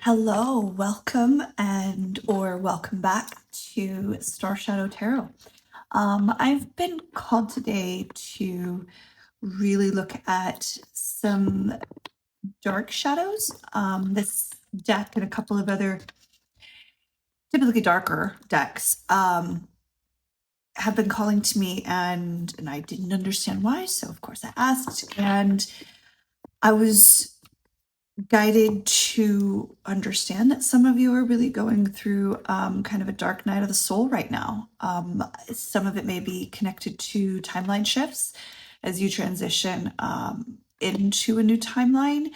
Hello, welcome or welcome back to Starshadow Tarot. I've been called today to really look at some dark shadows. This deck and a couple of other typically darker decks have been calling to me, and I didn't understand why, so of course I asked, and I was guided to understand that some of you are really going through kind of a dark night of the soul right now. Some of it may be connected to timeline shifts as you transition into a new timeline,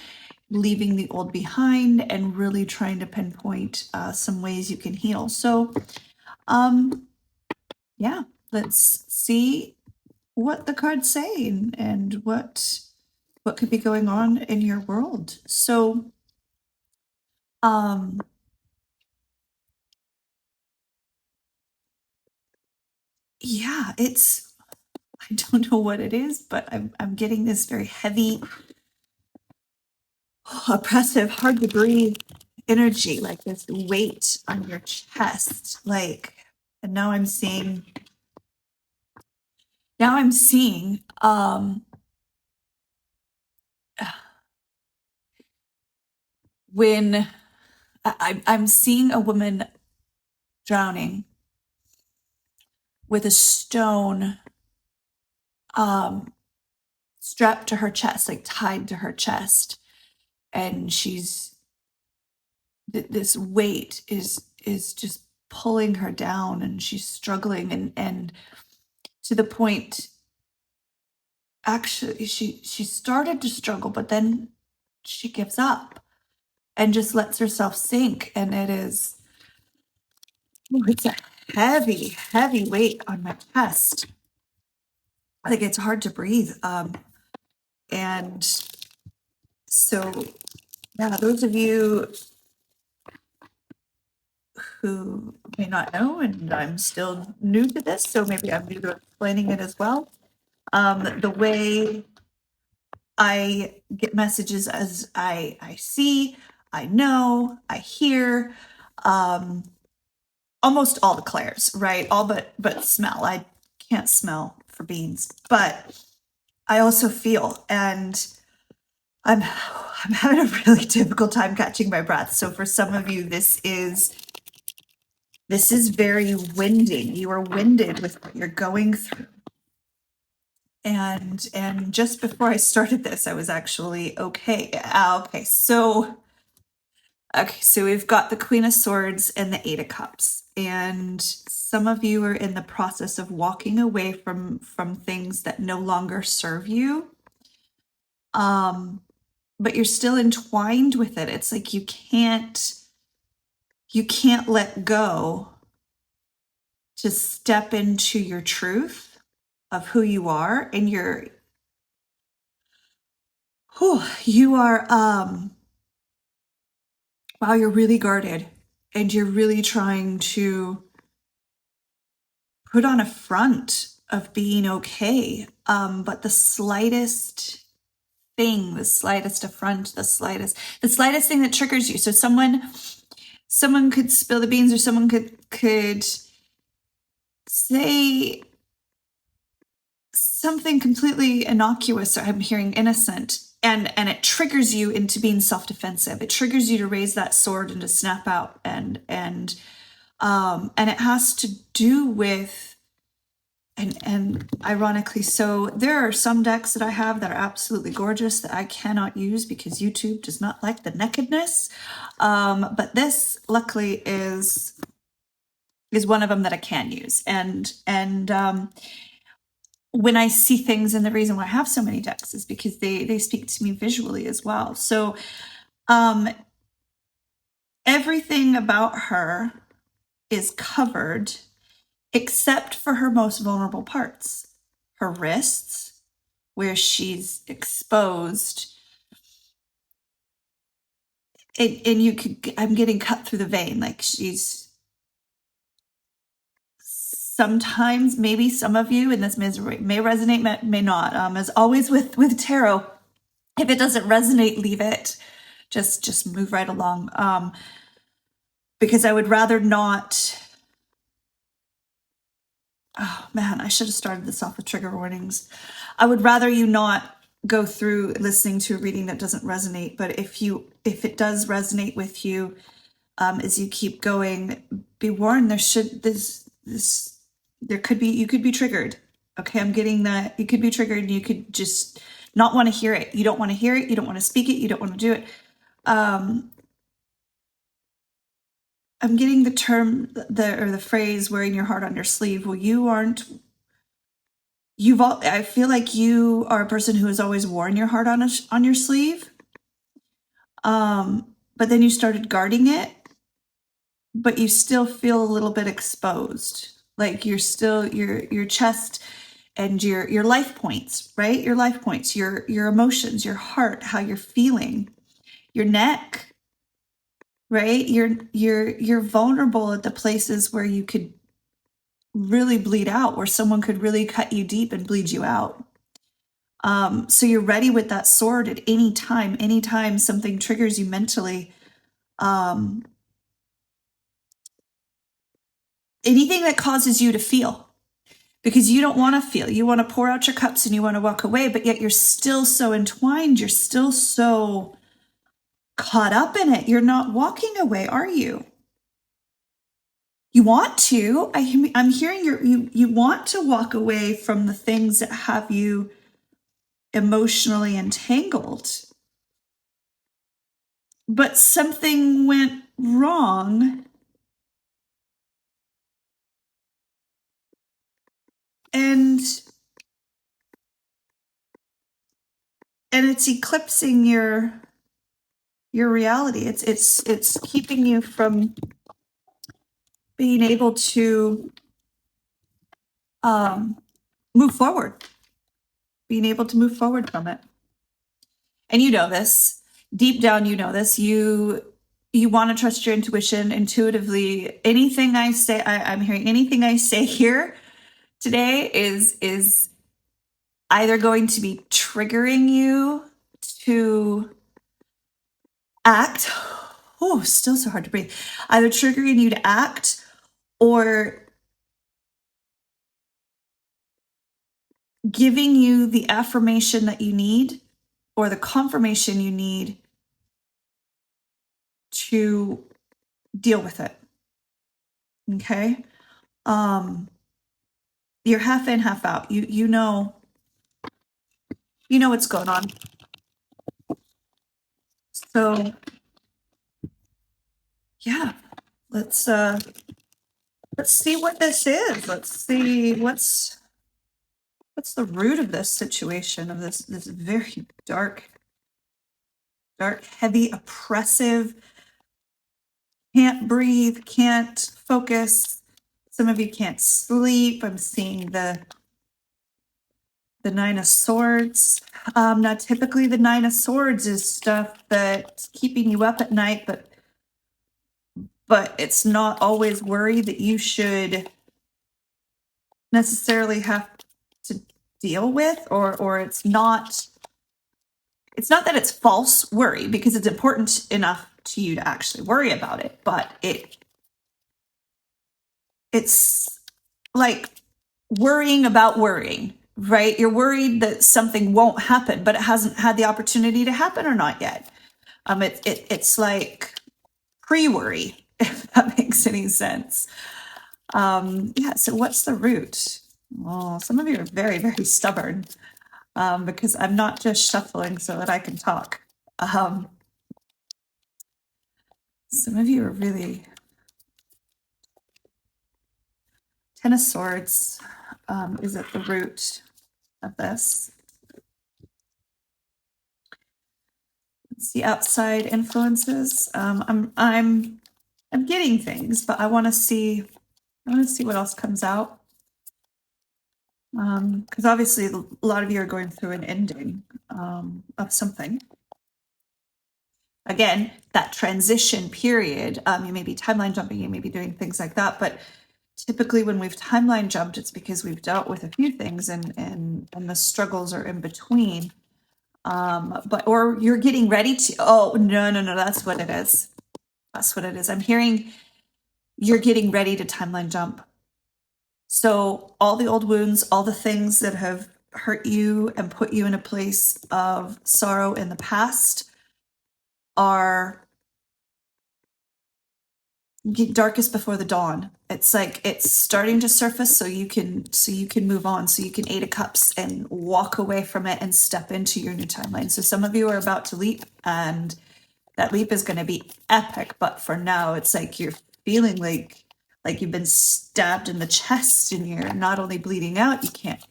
leaving the old behind and really trying to pinpoint some ways you can heal. So yeah, let's see what the cards say and what could be going on in your world. So yeah, I don't know what it is, but I'm getting this very heavy, oppressive, hard to breathe energy, like this weight on your chest. And now I'm seeing when I'm seeing a woman drowning with a stone strapped to her chest, like tied to her chest, and this weight is just pulling her down, and she's struggling, and to the point, actually she started to struggle, but then she gives up and just lets herself sink, and it's a heavy weight on my chest. Like, it's hard to breathe. And so, yeah, those of you who may not know, and I'm still new to this, so maybe I'm new to explaining it as well. The way I get messages as I see, I know, I hear, almost all the clairs, right? All but smell. I can't smell for beans, but I also feel, and I'm having a really difficult time catching my breath. So for some of you, this is very winding. You are winded with what you're going through. And just before I started this, I was actually okay. So we've got the Queen of Swords and the Eight of Cups, and some of you are in the process of walking away from things that no longer serve you. But you're still entwined with it. It's like you can't let go to step into your truth of who you are, and you are wow, you're really guarded, and you're really trying to put on a front of being okay. But the slightest thing, the slightest affront, the slightest thing that triggers you. So someone could spill the beans, or someone could say something completely innocuous, or I'm hearing innocent, and it triggers you into being self-defensive. It triggers you to raise that sword and to snap out, and it has to do with, and ironically, so there are some decks that I have that are absolutely gorgeous that I cannot use because YouTube does not like the nakedness, but this luckily is one of them that I can use, and when I see things, and the reason why I have so many decks is because they speak to me visually as well. So everything about her is covered except for her most vulnerable parts, her wrists, where she's exposed. And I'm getting cut through the vein, like she's, sometimes, maybe some of you, and this may resonate, may not. As always with tarot, if it doesn't resonate, leave it. just move right along. Because I would rather not. Oh man, I should have started this off with trigger warnings. I would rather you not go through listening to a reading that doesn't resonate. But if it does resonate with you, as you keep going, be warned. You could be triggered. Okay, I'm getting that. You could be triggered, and you could just not want to hear it. You don't want to hear it. You don't want to speak it. You don't want to do it. I'm getting the term, the phrase "wearing your heart on your sleeve." Well, I feel like you are a person who has always worn your heart on your sleeve. But then you started guarding it, but you still feel a little bit exposed. Like you're still your chest and your life points, right? Your life points, your emotions, your heart, how you're feeling, your neck, right? You're vulnerable at the places where you could really bleed out, where someone could really cut you deep and bleed you out. So you're ready with that sword at any time something triggers you mentally. Anything that causes you to feel, because you don't want to feel, you want to pour out your cups and you want to walk away, but yet you're still so entwined. You're still so caught up in it. You're not walking away, are you? You want to. I'm hearing you want to walk away from the things that have you emotionally entangled, but something went wrong, and it's eclipsing your reality. It's keeping you from being able to move forward, being able to move forward from it. And you know this, deep down, you know this. You want to trust your intuition intuitively. Anything I say, I'm hearing anything I say here today is either going to be triggering you to act. Oh, still so hard to breathe. Either triggering you to act or giving you the affirmation that you need or the confirmation you need to deal with it. Okay? You're half in, half out. You know what's going on. So yeah, let's see what this is. Let's see what's the root of this situation, of this very dark, heavy, oppressive, can't breathe, can't focus. Some of you can't sleep. I'm seeing the Nine of Swords. Now, typically the Nine of Swords is stuff that's keeping you up at night, but it's not always worry that you should necessarily have to deal with, or it's not that it's false worry, because it's important enough to you to actually worry about it, but it's like worrying about worrying, right? You're worried that something won't happen, but it hasn't had the opportunity to happen or not yet. It's like pre-worry, if that makes any sense. Yeah, so what's the root? Oh, some of you are very, very stubborn, because I'm not just shuffling so that I can talk. Some of you are really... Ten of Swords is at the root of this. It's the outside influences. I'm getting things, but I want to see what else comes out. Because obviously a lot of you are going through an ending of something. Again, that transition period, you may be timeline jumping, you may be doing things like that, but typically when we've timeline jumped, it's because we've dealt with a few things and the struggles are in between. But, or you're getting ready to, oh, no, that's what it is. That's what it is. I'm hearing you're getting ready to timeline jump. So all the old wounds, all the things that have hurt you and put you in a place of sorrow in the past are darkest before the dawn. It's like it's starting to surface so you can move on, so you can 8 of Cups and walk away from it and step into your new timeline. So some of you are about to leap, and that leap is going to be epic, but for now it's like you're feeling like you've been stabbed in the chest and you're not only bleeding out, you can't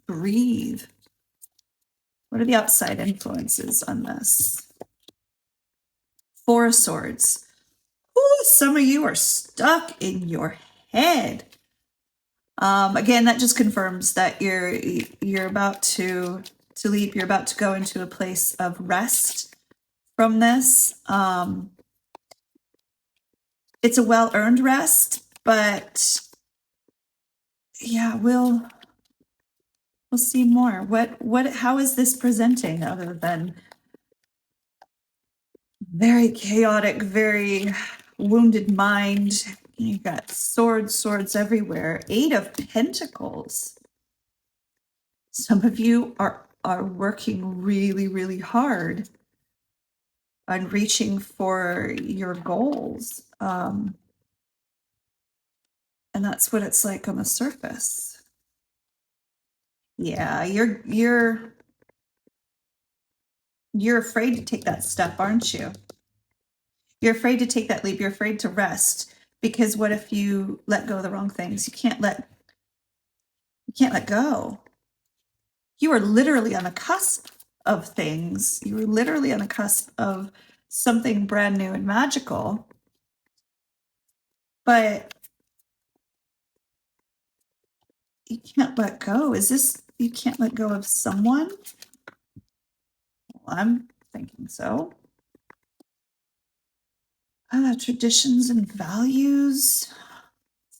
breathe. What are the outside influences on this? 4 of Swords. Ooh, some of you are stuck in your head. Again, that just confirms that you're about to leap. You're about to go into a place of rest from this. It's a well-earned rest, but yeah, we'll see more. How is this presenting other than very chaotic, very wounded mind? You got swords everywhere. 8 of Pentacles. Some of you are working really, really hard on reaching for your goals. And that's what it's like on the surface. Yeah, you're afraid to take that step, aren't you? You're afraid to take that leap. You're afraid to rest, because what if you let go of the wrong things? You can't let go. You are literally on the cusp of things. You are literally on the cusp of something brand new and magical. But you can't let go. You can't let go of someone? Well, I'm thinking so. Traditions and values.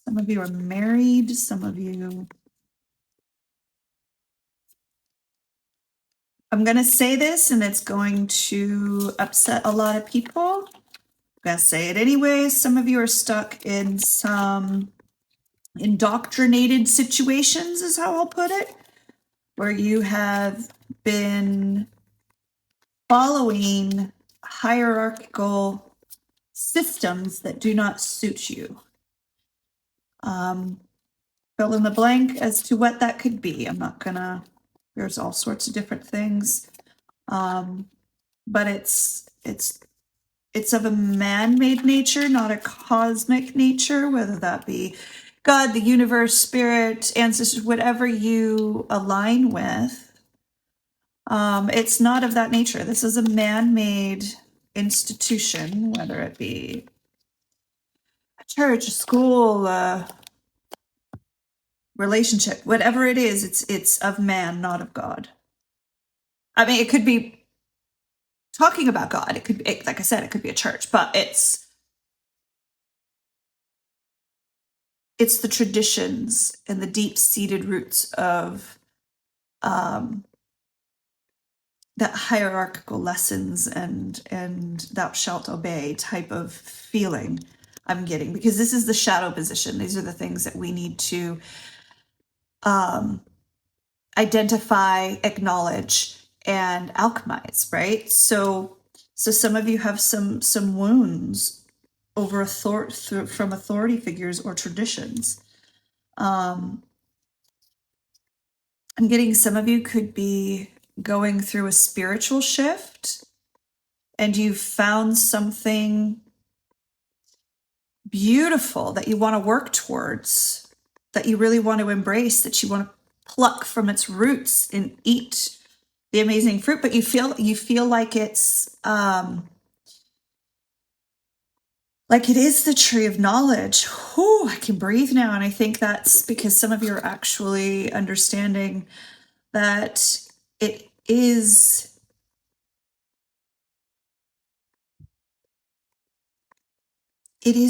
Some of you are married. Some of you... I'm going to say this and it's going to upset a lot of people. I'm going to say it anyway. Some of you are stuck in some indoctrinated situations, is how I'll put it, where you have been following hierarchical systems that do not suit you. Fill in the blank as to what that could be. I'm not gonna, there's all sorts of different things. But it's of a man-made nature, not a cosmic nature, whether that be God, the universe, spirit, ancestors, whatever you align with. It's not of that nature. This is a man-made institution, whether it be a church, a school, relationship, whatever it is, it's of man, not of God. I mean, it could be talking about God. It could be, like I said, it could be a church, but it's the traditions and the deep-seated roots of that hierarchical lessons and thou shalt obey type of feeling I'm getting, because this is the shadow position. These are the things that we need to identify, acknowledge, and alchemize, right? So some of you have some wounds over from authority figures or traditions. I'm getting some of you could be going through a spiritual shift, and you've found something beautiful that you want to work towards, that you really want to embrace, that you want to pluck from its roots and eat the amazing fruit, but you feel like it's like it is the tree of knowledge. Whew, I can breathe now. And I think that's because some of you are actually understanding that it is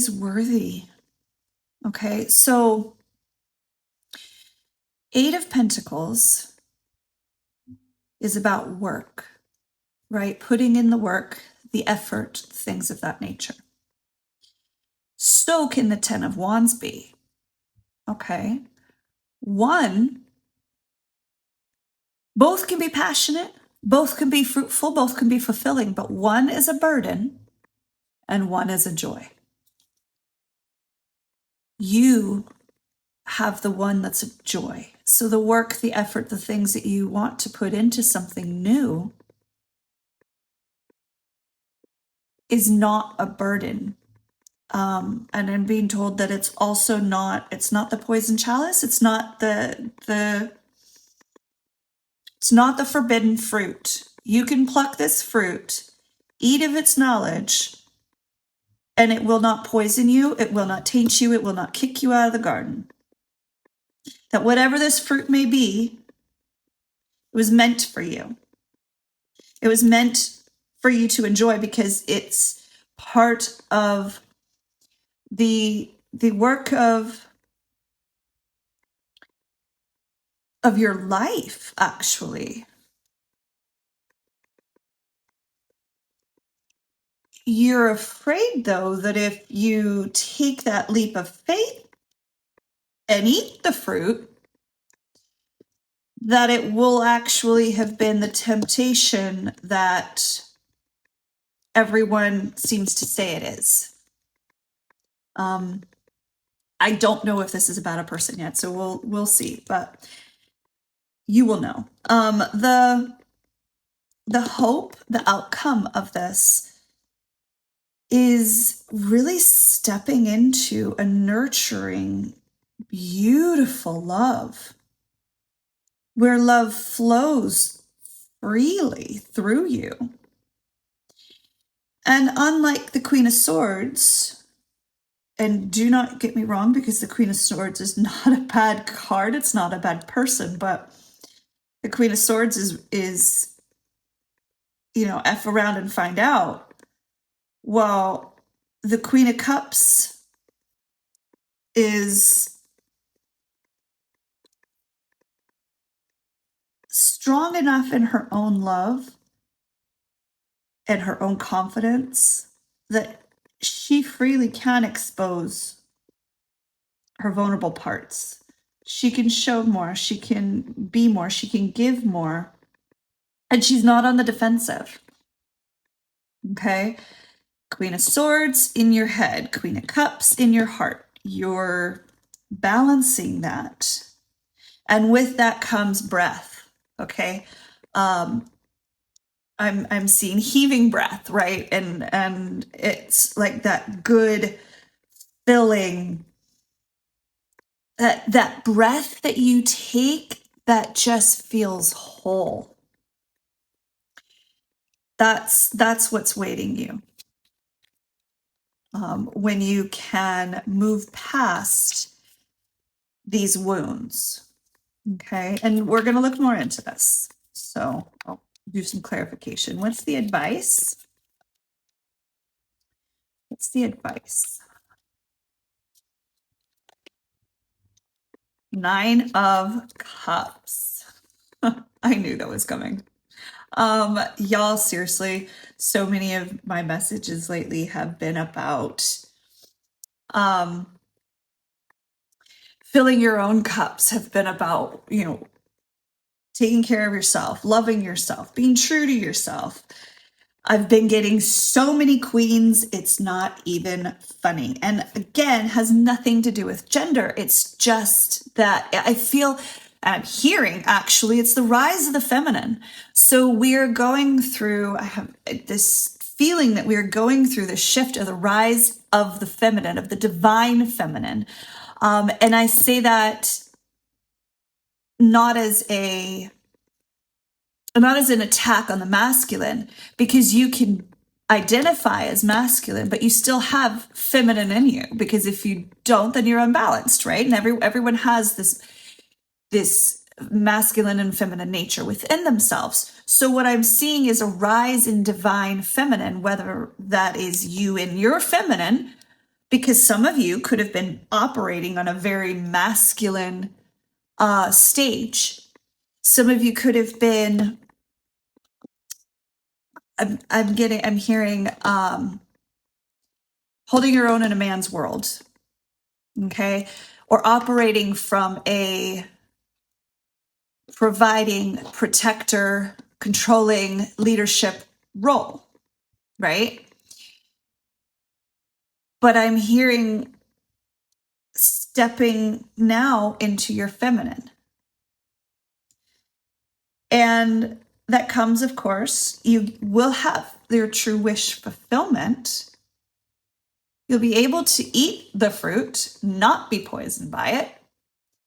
worthy. Okay, so 8 of Pentacles is about work, right? Putting in the work, the effort, things of that nature. So can the 10 of Wands be. Okay. One, both can be passionate, both can be fruitful, both can be fulfilling, but one is a burden and one is a joy. You have the one that's a joy. So the work, the effort, the things that you want to put into something new is not a burden. And I'm being told that it's also not, it's not the poison chalice. It's not it's not the forbidden fruit. You can pluck this fruit, eat of its knowledge, and it will not poison you. It will not taint you. It will not kick you out of the garden. That whatever this fruit may be, it was meant for you. It was meant for you to enjoy because it's part of the work of your life, actually. You're afraid, though, that if you take that leap of faith and eat the fruit, that it will actually have been the temptation that everyone seems to say it is. I don't know if this is about a person yet, so we'll see, but you will know. The hope, the outcome of this is really stepping into a nurturing, beautiful love, where love flows freely through you. And unlike the Queen of Swords, and do not get me wrong, because the Queen of Swords is not a bad card, it's not a bad person, but the Queen of Swords is F around and find out. Well, the Queen of Cups is strong enough in her own love and her own confidence that she freely can expose her vulnerable parts. She can show more, she can be more, she can give more, and she's not on the defensive. Okay? Queen of Swords in your head, Queen of Cups in your heart. You're balancing that. And with that comes breath. Okay? I'm seeing heaving breath, right? And it's like that good filling, that breath that you take that just feels whole. That's what's waiting you. When you can move past these wounds. Okay, and we're going to look more into this. So I'll do some clarification. What's the advice? What's the advice? 9 of Cups. I knew that was coming. Y'all, seriously, so many of my messages lately have been about filling your own cups, have been about, taking care of yourself, loving yourself, being true to yourself. I've been getting so many queens, it's not even funny. And again, has nothing to do with gender. It's just that I feel, I'm hearing actually, it's the rise of the feminine. So we're going through, I have this feeling that we're going through the shift of the rise of the feminine, of the divine feminine. And I say that not as an attack on the masculine, because you can identify as masculine, but you still have feminine in you, because if you don't, then you're unbalanced, right? And everyone has this masculine and feminine nature within themselves. So what I'm seeing is a rise in divine feminine, whether that is you in your feminine, because some of you could have been operating on a very masculine stage. Some of you could have been I'm hearing holding your own in a man's world, okay? Or operating from a providing, protector, controlling leadership role, right? But I'm hearing stepping now into your feminine. And that comes, of course, you will have your true wish fulfillment. You'll be able to eat the fruit, not be poisoned by it.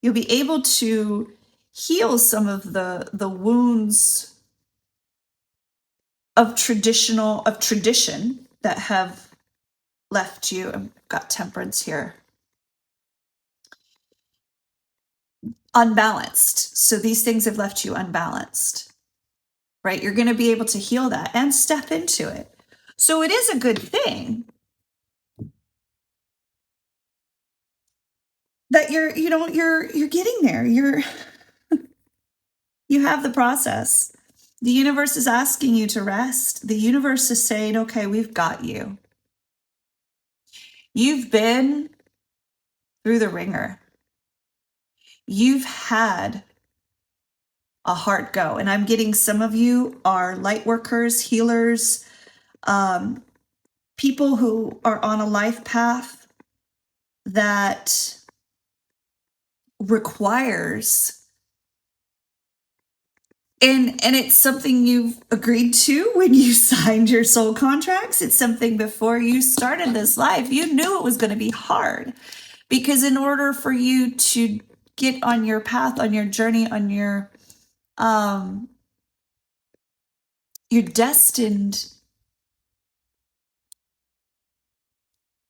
You'll be able to heal some of the wounds of tradition that have left you. I've got temperance here. Unbalanced. So these things have left you unbalanced, right? You're going to be able to heal that and step into it. So it is a good thing that you're getting there. You have the process. The universe is asking you to rest. The universe is saying, okay, we've got you. You've been through the ringer. You've had a hard go. And I'm getting some of you are light workers, healers, people who are on a life path that requires, and it's something you've agreed to when you signed your soul contracts. It's something before you started this life, you knew it was going to be hard, because in order for you to get on your path, on your journey, on your destined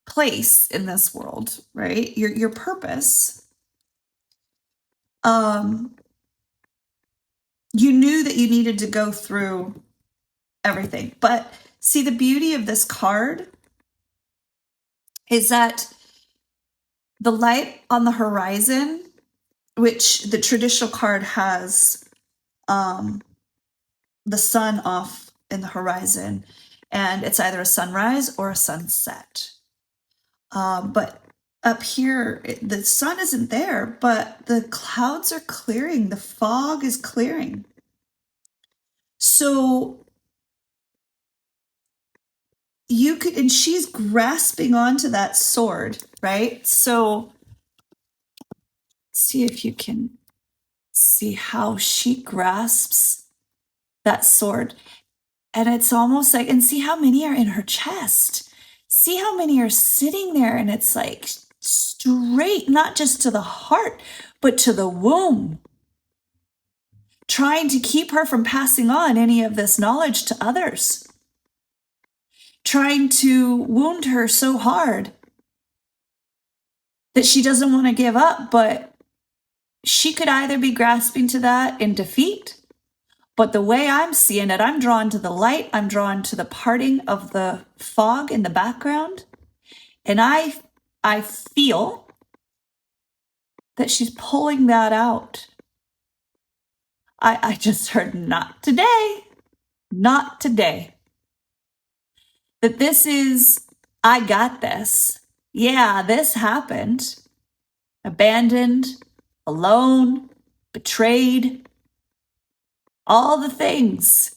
place in this world, right? Your purpose. You knew that you needed to go through everything. But see, the beauty of this card is that the light on the horizon, which the traditional card has the sun off in the horizon, and it's either a sunrise or a sunset. But up here, the sun isn't there, but the clouds are clearing. The fog is clearing. So you could, and she's grasping onto that sword, right? So see if you can see how she grasps that sword. And it's almost like, and see how many are in her chest. See how many are sitting there, and it's like straight, not just to the heart, but to the womb, trying to keep her from passing on any of this knowledge to others, trying to wound her so hard that she doesn't want to give up. But she could either be grasping to that in defeat, but the way I'm seeing it, I'm drawn to the light. I'm drawn to the parting of the fog in the background. And I feel that she's pulling that out. I just heard, not today, not today. That this is, I got this. Yeah, this happened. Abandoned, alone, betrayed, all the things.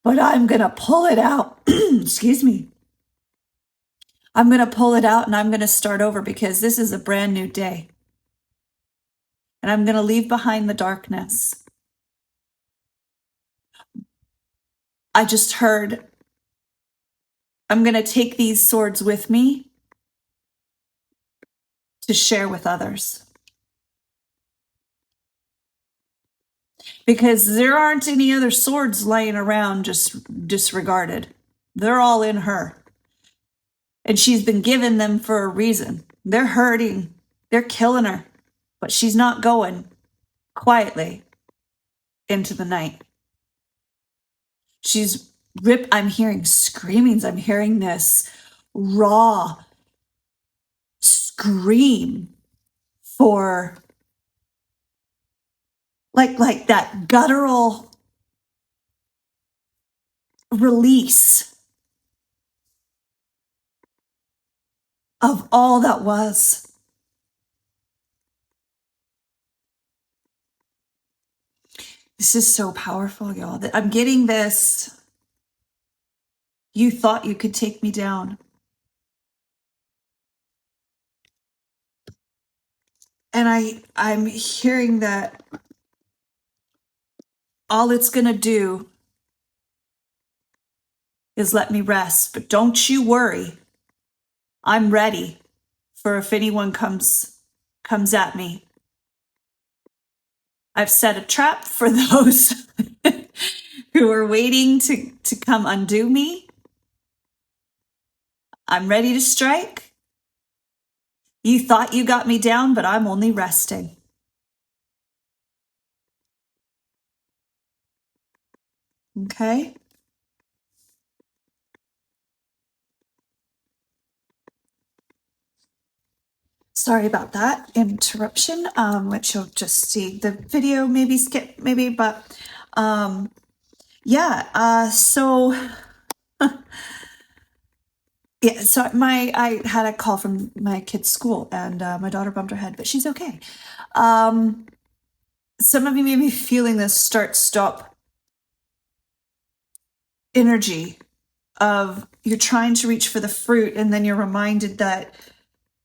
But I'm going to pull it out. Excuse me. I'm going to pull it out, and I'm going to start over, because this is a brand new day. And I'm going to leave behind the darkness. I just heard, I'm going to take these swords with me to share with others. Because there aren't any other swords laying around just disregarded. They're all in her. And she's been given them for a reason. They're hurting. They're killing her. But she's not going quietly into the night. She's ripped. I'm hearing screamings. I'm hearing this raw scream for like that guttural release of all that was. This is so powerful, y'all. I'm getting this. You thought you could take me down. And I'm hearing that all it's going to do is let me rest. But don't you worry. I'm ready for if anyone comes at me. I've set a trap for those who are waiting to come undo me. I'm ready to strike. You thought you got me down, but I'm only resting. Okay? Sorry about that interruption, which you'll just see the video, maybe skip, maybe, but yeah, so yeah, so I had a call from my kid's school, and my daughter bumped her head, but she's okay. Some of you may be feeling this start-stop energy of you're trying to reach for the fruit, and then you're reminded that,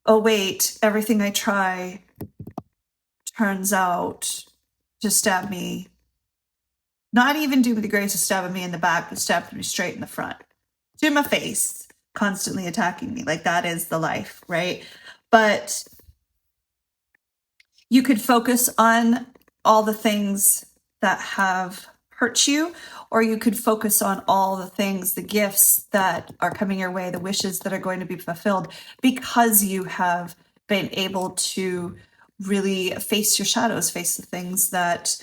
oh wait, everything I try turns out to stab me. Not even do me the grace of stabbing me in the back, but stabbing me straight in the front. To my face, constantly attacking me. Like, that is the life, right? But you could focus on all the things that have hurt you, or you could focus on all the things, the gifts that are coming your way, the wishes that are going to be fulfilled because you have been able to really face your shadows, face the things that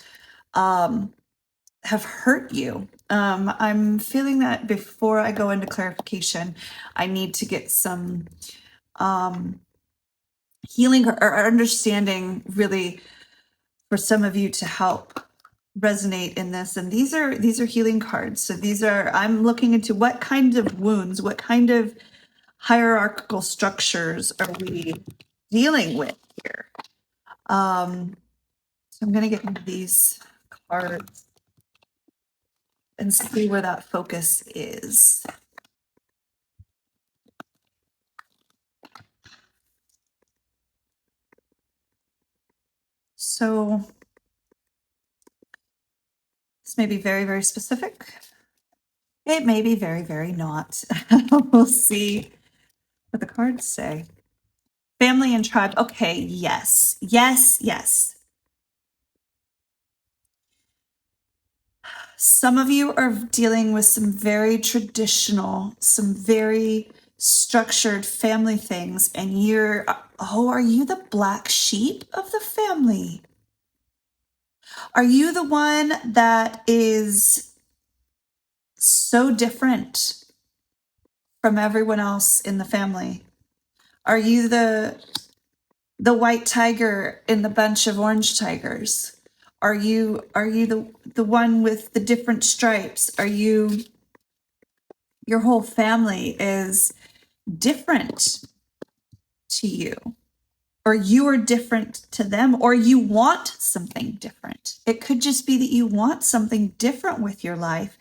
have hurt you. I'm feeling that before I go into clarification, I need to get some healing or understanding, really, for some of you to help resonate in this. And these are healing cards. So I'm looking into what kind of wounds, what kind of hierarchical structures are we dealing with here. So I'm going to get into these cards and see where that focus is. So this may be very, very specific. It may be very, very not. We'll see what the cards say. Family and tribe. Okay, yes, yes, yes. Some of you are dealing with some very traditional, some very structured family things, and are you the black sheep of the family? Are you the one that is so different from everyone else in the family? Are you the white tiger in the bunch of orange tigers? Are you the one with the different stripes? Your whole family is different to you, or you are different to them, or you want something different. It could just be that you want something different with your life,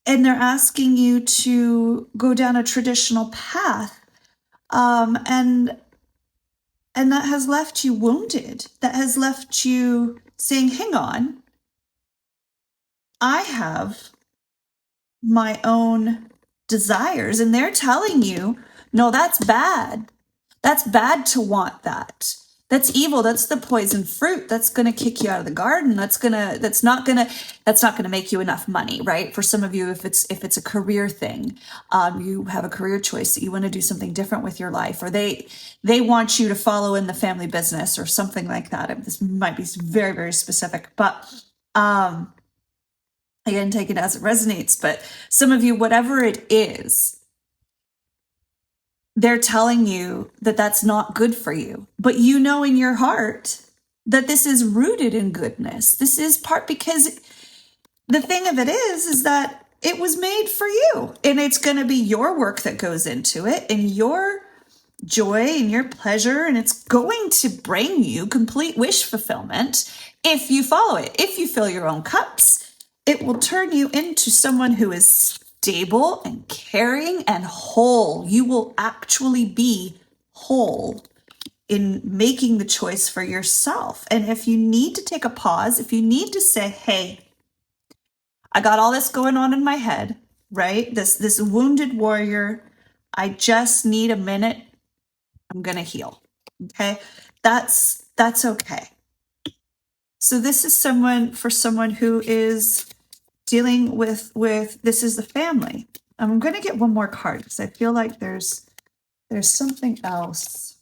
and they're asking you to go down a traditional path, and that has left you wounded. That has left you saying, hang on, I have my own desires. And they're telling you, no, that's bad. That's bad to want that. That's evil. That's the poison fruit. That's going to kick you out of the garden. That's not going to make you enough money, right? For some of you, if it's a career thing, you have a career choice that you want to do something different with your life, or they want you to follow in the family business or something like that. This might be very, very specific, but, again, take it as it resonates. But some of you, whatever it is, they're telling you that that's not good for you. But you know in your heart that this is rooted in goodness. This is part, because the thing of it is that it was made for you, and it's going to be your work that goes into it, and your joy and your pleasure, and it's going to bring you complete wish fulfillment if you follow it. If you fill your own cups, it will turn you into someone who is stable and caring and whole. You will actually be whole in making the choice for yourself. And if you need to take a pause, if you need to say, hey, I got all this going on in my head, right? This wounded warrior, I just need a minute. I'm going to heal. Okay? That's okay. So this is someone who is dealing with this is the family. I'm going to get one more card because I feel like there's something else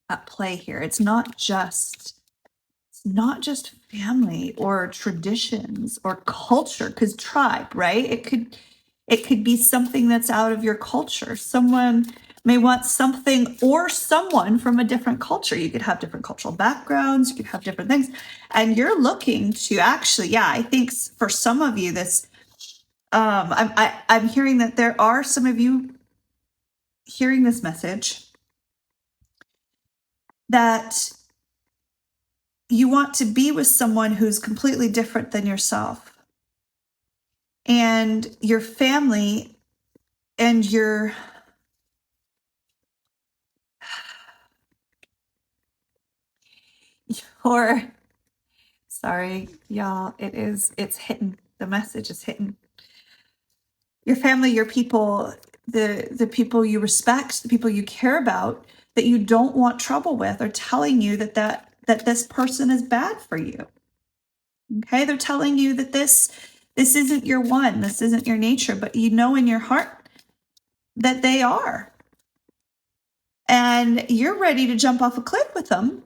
at play here. It's not just family or traditions or culture, because tribe, right? It could be something that's out of your culture. Someone may want something or someone from a different culture. You could have different cultural backgrounds, you could have different things. And you're looking to actually, I think for some of you, this I'm hearing that there are some of you hearing this message that you want to be with someone who's completely different than yourself. And your family and your sorry, y'all, it's hitting. The message is hitting. Your family, your people, the people you respect, the people you care about, that you don't want trouble with, are telling you that this person is bad for you. Okay, they're telling you that this isn't your one, this isn't your nature, but you know in your heart that they are. And you're ready to jump off a cliff with them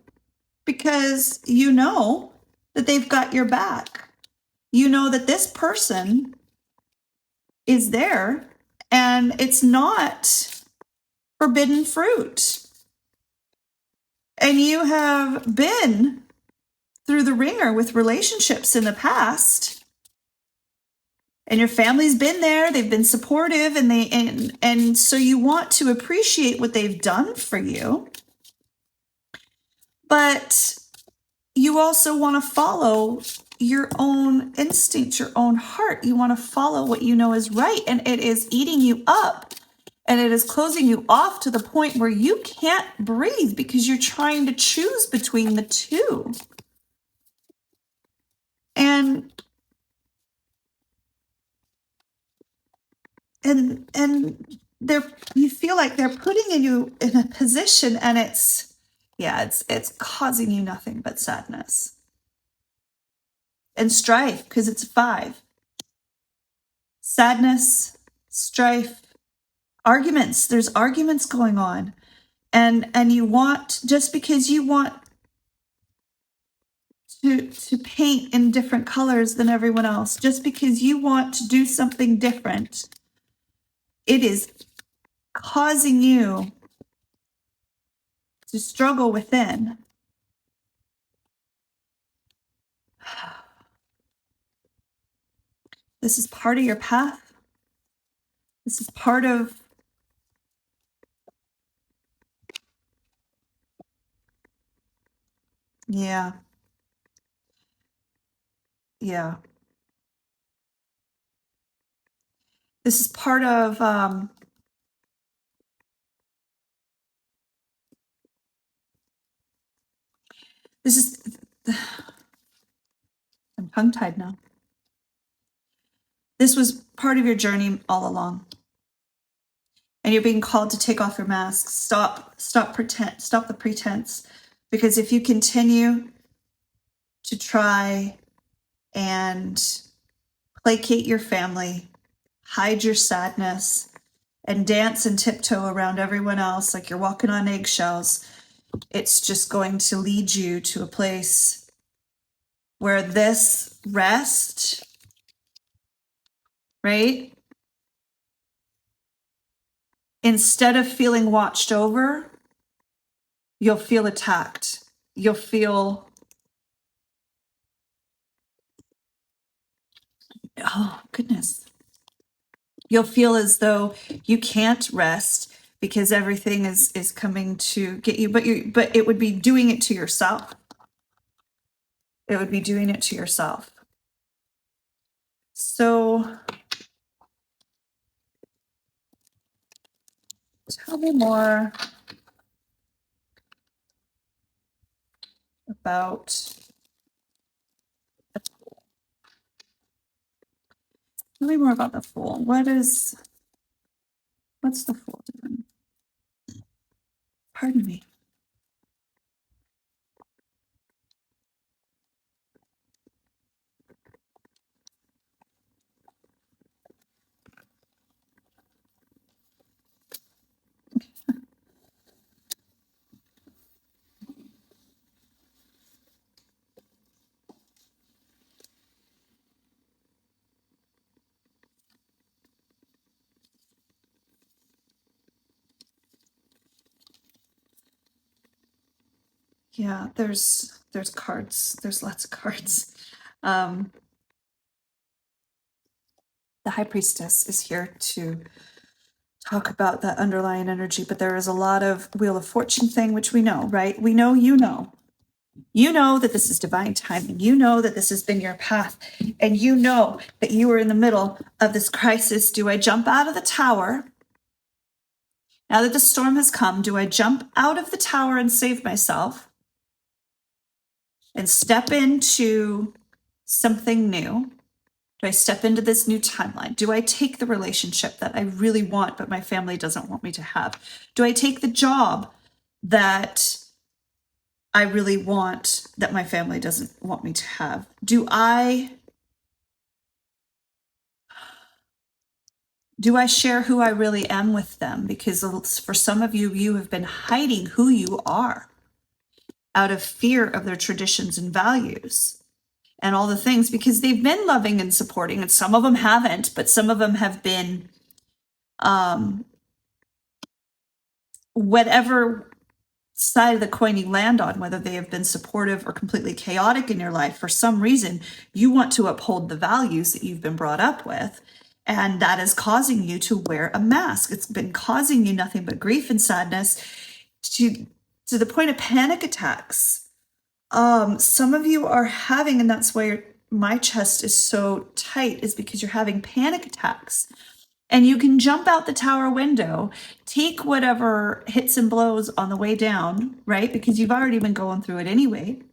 because you know that they've got your back. You know that this person is there and it's not forbidden fruit. And you have been through the ringer with relationships in the past, and your family's been there, they've been supportive, and so you want to appreciate what they've done for you, but you also want to follow your own instincts, your own heart. You want to follow what you know is right, and it is eating you up, and it is closing you off to the point where you can't breathe because you're trying to choose between the two. And you feel like they're putting you in a position, and it's causing you nothing but sadness and strife, because it's 5. Sadness, strife, arguments. There's arguments going on, and you want, just because you want to paint in different colors than everyone else, just because you want to do something different, it is causing you to struggle within. This is part of your path. This is part of yeah. This is part of this is I'm tongue-tied now. This was part of your journey all along. And you're being called to take off your mask. Stop the pretense. Because if you continue to try and placate your family, hide your sadness, and dance and tiptoe around everyone else like you're walking on eggshells, it's just going to lead you to a place where this rest, right? Instead of feeling watched over, you'll feel attacked. You'll feel, oh, goodness. You'll feel as though you can't rest because everything is coming to get you, but it would be doing it to yourself. It would be doing it to yourself. So tell me more about the Fool. What's the Fool doing? Pardon me. Yeah, there's cards. There's lots of cards. The High Priestess is here to talk about that underlying energy, but there is a lot of Wheel of Fortune thing, which we know, right? We know, you know that this is divine timing. You know that this has been your path, and you know that you are in the middle of this crisis. Do I jump out of the tower? Now that the storm has come, do I jump out of the tower and save myself and step into something new? Do I step into this new timeline? Do I take the relationship that I really want, but my family doesn't want me to have? Do I take the job that I really want, that my family doesn't want me to have? Do I share who I really am with them? Because for some of you, you have been hiding who you are out of fear of their traditions and values and all the things, because they've been loving and supporting, and some of them haven't, but some of them have been whatever side of the coin you land on, whether they have been supportive or completely chaotic in your life. For some reason, you want to uphold the values that you've been brought up with, and that is causing you to wear a mask. It's been causing you nothing but grief and sadness, to the point of panic attacks. Some of you are having, and that's why my chest is so tight, is because you're having panic attacks. And you can jump out the tower window, take whatever hits and blows on the way down, right? Because you've already been going through it anyway.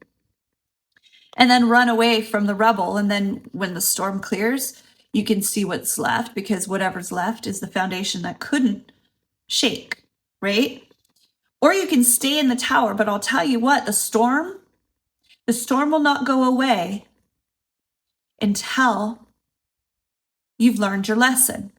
And then run away from the rubble. And then when the storm clears, you can see what's left, because whatever's left is the foundation that couldn't shake, right? Or you can stay in the tower, but I'll tell you what, the storm will not go away until you've learned your lesson,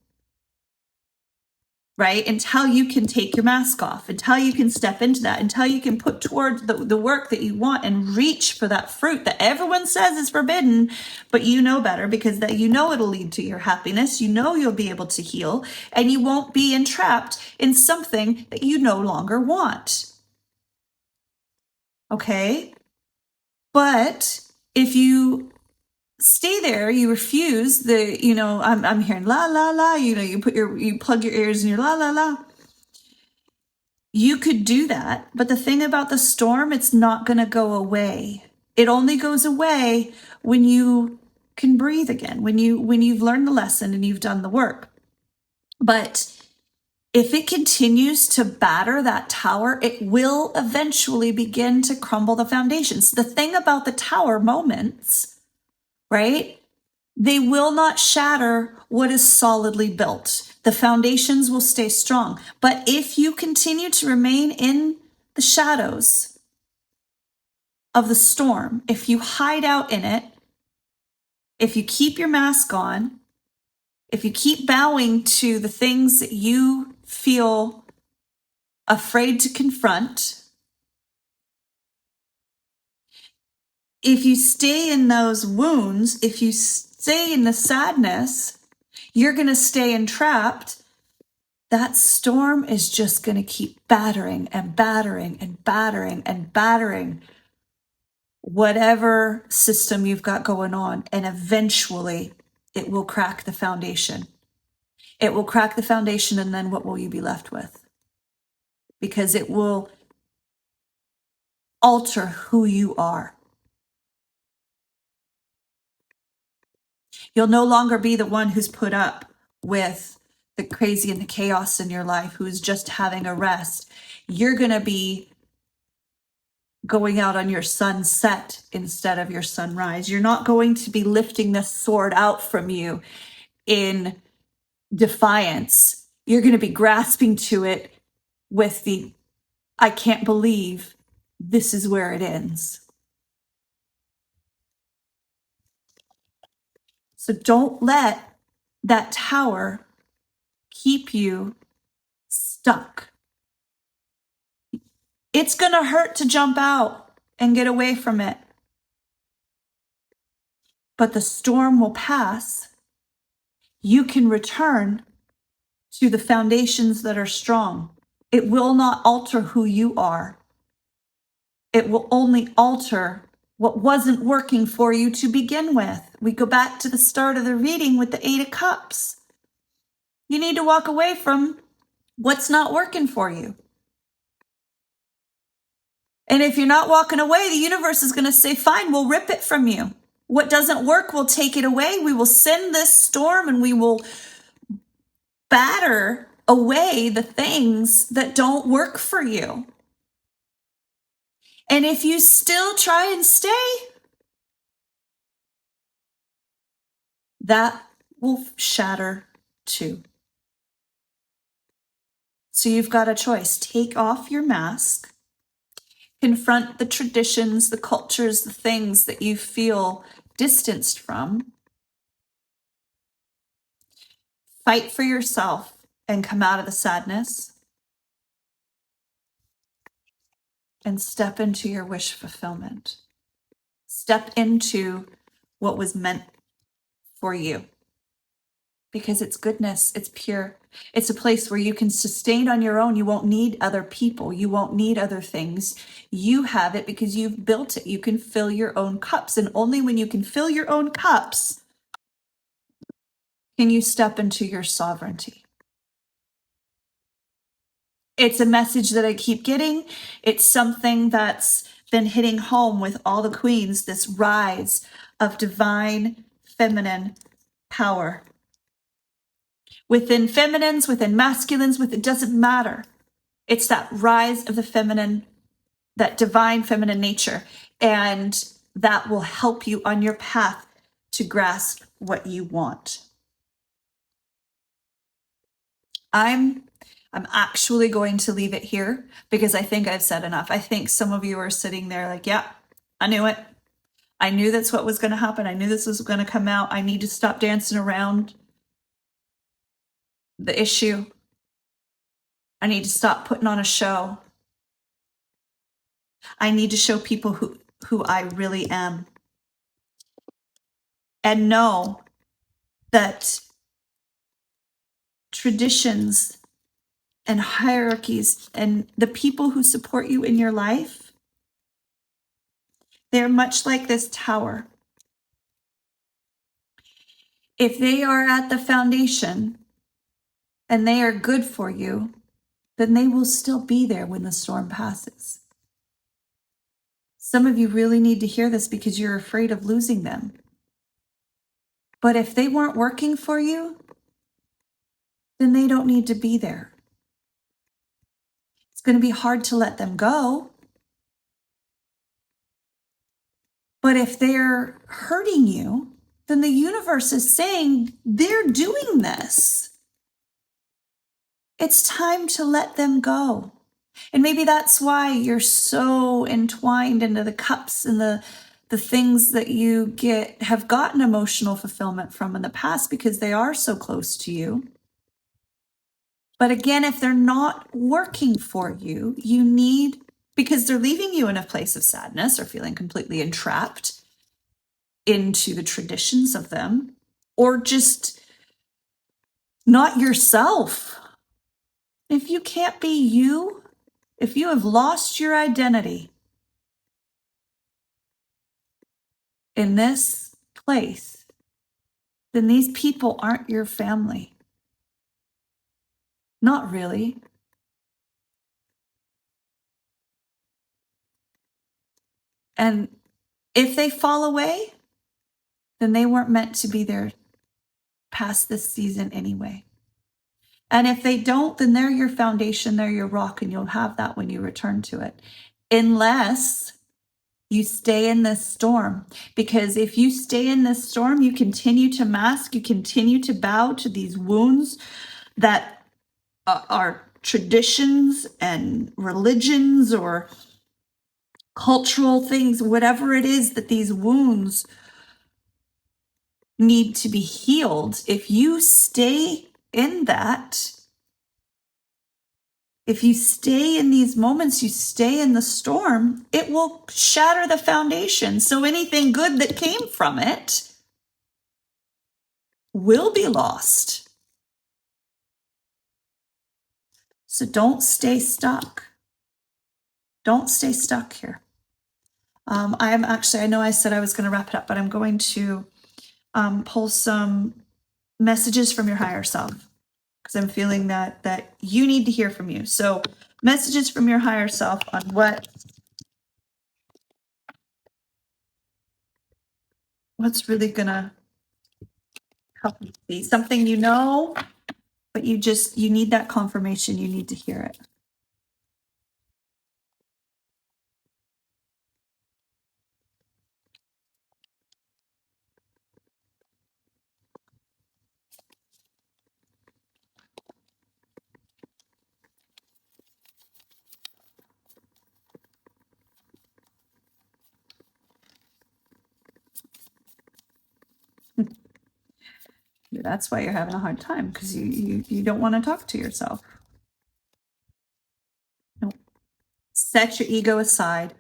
right? Until you can take your mask off, until you can step into that, until you can put towards the work that you want and reach for that fruit that everyone says is forbidden, but you know better, because that you know it'll lead to your happiness. You know you'll be able to heal, and you won't be entrapped in something that you no longer want. Okay? But if you stay there, you refuse I'm hearing la la la, you plug your ears and you're la la la. You could do that, but the thing about the storm, it's not going to go away. It only goes away when you can breathe again, when you've learned the lesson and you've done the work. But if it continues to batter that tower, it will eventually begin to crumble the foundations. The thing about the tower moments, right? They will not shatter what is solidly built. The foundations will stay strong. But if you continue to remain in the shadows of the storm, if you hide out in it, if you keep your mask on, if you keep bowing to the things that you feel afraid to confront, if you stay in those wounds, if you stay in the sadness, you're going to stay entrapped. That storm is just going to keep battering and battering and battering and battering whatever system you've got going on. And eventually it will crack the foundation. It will crack the foundation, and then what will you be left with? Because it will alter who you are. You'll no longer be the one who's put up with the crazy and the chaos in your life, who's just having a rest. You're going to be going out on your sunset instead of your sunrise. You're not going to be lifting this sword out from you in defiance. You're going to be grasping to it with the, I can't believe this is where it ends. So don't let that tower keep you stuck. It's going to hurt to jump out and get away from it. But the storm will pass. You can return to the foundations that are strong. It will not alter who you are. It will only alter what wasn't working for you to begin with. We go back to the start of the reading with the 8 of Cups. You need to walk away from what's not working for you. And if you're not walking away, the universe is going to say, fine, we'll rip it from you. What doesn't work, we'll take it away. We will send this storm and we will batter away the things that don't work for you. And if you still try and stay, that will shatter too. So you've got a choice. Take off your mask. Confront the traditions, the cultures, the things that you feel distanced from. Fight for yourself and come out of the sadness. And step into your wish fulfillment. Step into what was meant for you. Because it's goodness, it's pure. It's a place where you can sustain on your own. You won't need other people. You won't need other things. You have it because you've built it. You can fill your own cups. And only when you can fill your own cups can you step into your sovereignty. It's a message that I keep getting. It's something that's been hitting home with all the queens, this rise of divine feminine power. Within feminines, within masculines, it doesn't matter. It's that rise of the feminine, that divine feminine nature. And that will help you on your path to grasp what you want. I'm actually going to leave it here because I think I've said enough. I think some of you are sitting there like, yeah, I knew it. I knew that's what was going to happen. I knew this was going to come out. I need to stop dancing around the issue. I need to stop putting on a show. I need to show people who I really am. And know that traditions and hierarchies and the people who support you in your life, they're much like this tower. If they are at the foundation and they are good for you, then they will still be there when the storm passes. Some of you really need to hear this because you're afraid of losing them. But if they weren't working for you, then they don't need to be there. It's going to be hard to let them go. But if they're hurting you, then the universe is saying they're doing this. It's time to let them go. And maybe that's why you're so entwined into the cups and the things that you have gotten emotional fulfillment from in the past, because they are so close to you. But again, if they're not working for you, you need, because they're leaving you in a place of sadness or feeling completely entrapped into the traditions of them, or just not yourself. If you can't be you, if you have lost your identity in this place, then these people aren't your family. Not really. And if they fall away, then they weren't meant to be there past this season anyway. And if they don't, then they're your foundation, they're your rock, and you'll have that when you return to it. Unless you stay in this storm. Because if you stay in this storm, you continue to mask, you continue to bow to these wounds that are traditions and religions or cultural things, whatever it is that these wounds need to be healed. If you stay in that, if you stay in these moments, you stay in the storm, it will shatter the foundation. So anything good that came from it will be lost. So don't stay stuck. Don't stay stuck here. I know I said I was going to wrap it up, but I'm going to pull some messages from your higher self because I'm feeling that you need to hear from you. So messages from your higher self on what's really going to help you see something you know, but you need that confirmation. You need to hear it. That's why you're having a hard time, because you don't want to talk to yourself. No. Set your ego aside.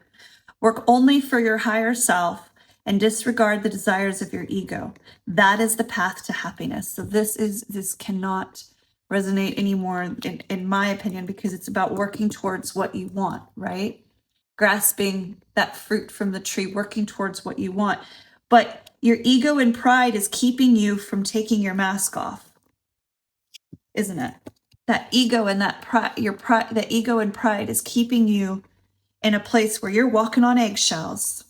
Work only for your higher self and disregard the desires of your ego. That is the path to happiness. So this cannot resonate anymore, in my opinion, because it's about working towards what you want, right? Grasping that fruit from the tree, working towards what you want. But your ego and pride is keeping you from taking your mask off, isn't it? That ego and that pride, the ego and pride is keeping you in a place where you're walking on eggshells.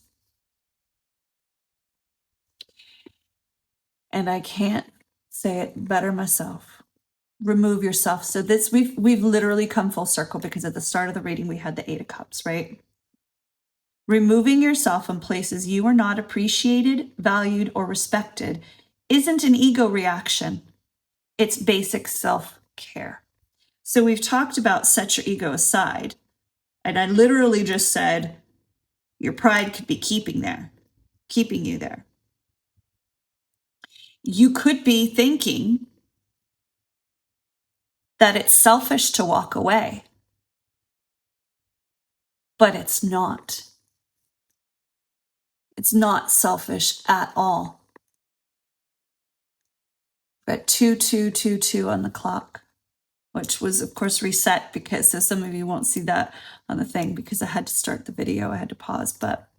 And I can't say it better myself. Remove yourself. So this we've literally come full circle, because at the start of the reading we had the 8 of Cups, right? Removing yourself from places you are not appreciated, valued, or respected isn't an ego reaction. It's basic self-care. So we've talked about set your ego aside. And I literally just said your pride could be keeping you there. You could be thinking that it's selfish to walk away, but it's not. It's not selfish at all. We're at 2222 on the clock, which was of course reset, because so some of you won't see that on the thing because I had to start the video. I had to pause, but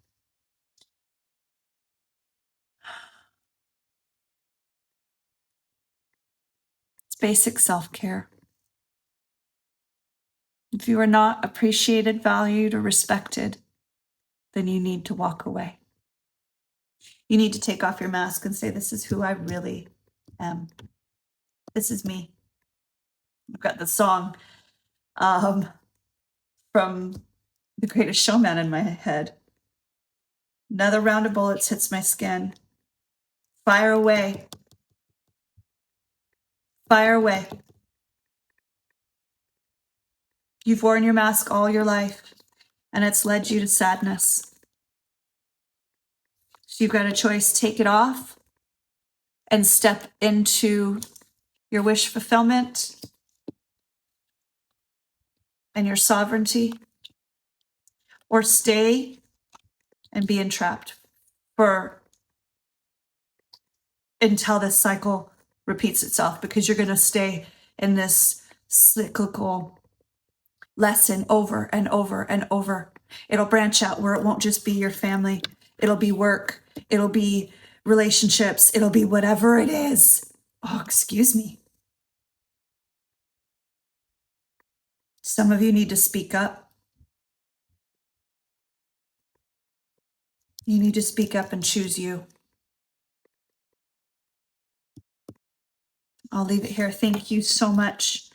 it's basic self-care. If you are not appreciated, valued, or respected, then you need to walk away. You need to take off your mask and say, this is who I really am. This is me. I've got the song from The Greatest Showman in my head. Another round of bullets hits my skin. Fire away. Fire away. You've worn your mask all your life, and it's led you to sadness. So you've got a choice. Take it off and step into your wish fulfillment and your sovereignty, or stay and be entrapped until this cycle repeats itself, because you're going to stay in this cyclical lesson over and over and over. It'll branch out where it won't just be your family. It'll be work. It'll be relationships. It'll be whatever it is. Oh, excuse me. Some of you need to speak up. You need to speak up and choose you. I'll leave it here. Thank you so much